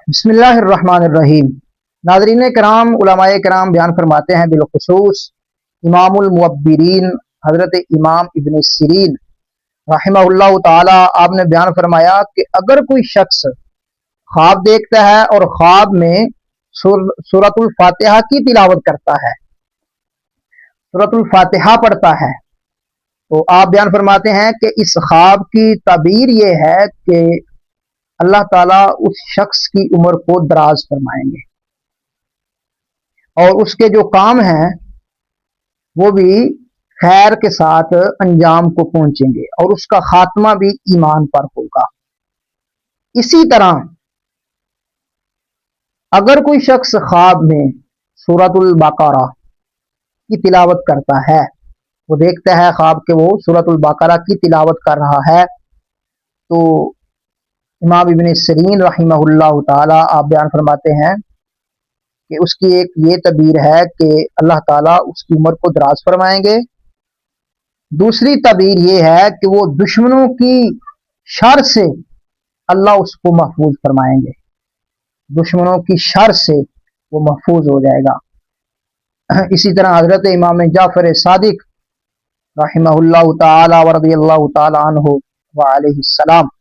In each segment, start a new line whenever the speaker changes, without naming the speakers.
بسم اللہ الرحمن الرحیم۔ ناظرین کرام، علماء کرام بیان فرماتے ہیں، بالخصوص امام المعبرین حضرت امام ابن سیرین رحمہ اللہ تعالی، آپ نے بیان فرمایا کہ اگر کوئی شخص خواب دیکھتا ہے اور خواب میں سورۃ الفاتحہ کی تلاوت کرتا ہے، سورۃ الفاتحہ پڑھتا ہے، تو آپ بیان فرماتے ہیں کہ اس خواب کی تعبیر یہ ہے کہ اللہ تعالیٰ اس شخص کی عمر کو دراز فرمائیں گے اور اس کے جو کام ہیں وہ بھی خیر کے ساتھ انجام کو پہنچیں گے اور اس کا خاتمہ بھی ایمان پر ہوگا۔ اسی طرح اگر کوئی شخص خواب میں سورۃ البقرہ کی تلاوت کرتا ہے، وہ دیکھتا ہے خواب کہ وہ سورۃ البقرہ کی تلاوت کر رہا ہے، تو امام ابن سیرین رحمہ اللہ تعالی آپ بیان فرماتے ہیں کہ اس کی ایک یہ تعبیر ہے کہ اللہ تعالیٰ اس کی عمر کو دراز فرمائیں گے۔ دوسری تعبیر یہ ہے کہ وہ دشمنوں کی شر سے اللہ اس کو محفوظ فرمائیں گے، دشمنوں کی شر سے وہ محفوظ ہو جائے گا۔ اسی طرح حضرت امام جعفر صادق رحمہ اللہ تعالی ورضی اللہ تعالی عنہ وعلیہ السلام،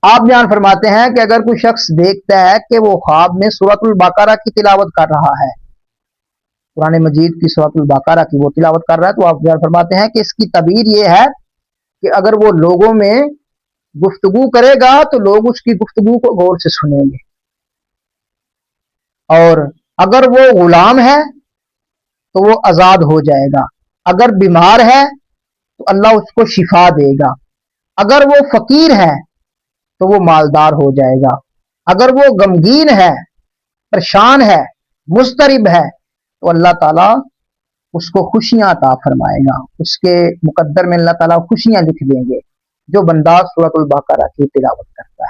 آپ بیان فرماتے ہیں کہ اگر کوئی شخص دیکھتا ہے کہ وہ خواب میں سورۃ البقرہ کی تلاوت کر رہا ہے، قرآن مجید کی سورۃ البقرہ کی وہ تلاوت کر رہا ہے، تو آپ بیان فرماتے ہیں کہ اس کی تعبیر یہ ہے کہ اگر وہ لوگوں میں گفتگو کرے گا تو لوگ اس کی گفتگو کو غور سے سنیں گے، اور اگر وہ غلام ہے تو وہ آزاد ہو جائے گا، اگر بیمار ہے تو اللہ اس کو شفا دے گا، اگر وہ فقیر ہے تو وہ مالدار ہو جائے گا، اگر وہ غمگین ہے، پریشان ہے، مضطرب ہے، تو اللہ تعالیٰ اس کو خوشیاں عطا فرمائے گا، اس کے مقدر میں اللہ تعالیٰ خوشیاں لکھ دیں گے جو بندہ سورۃ البقرہ کی تلاوت کرتا ہے۔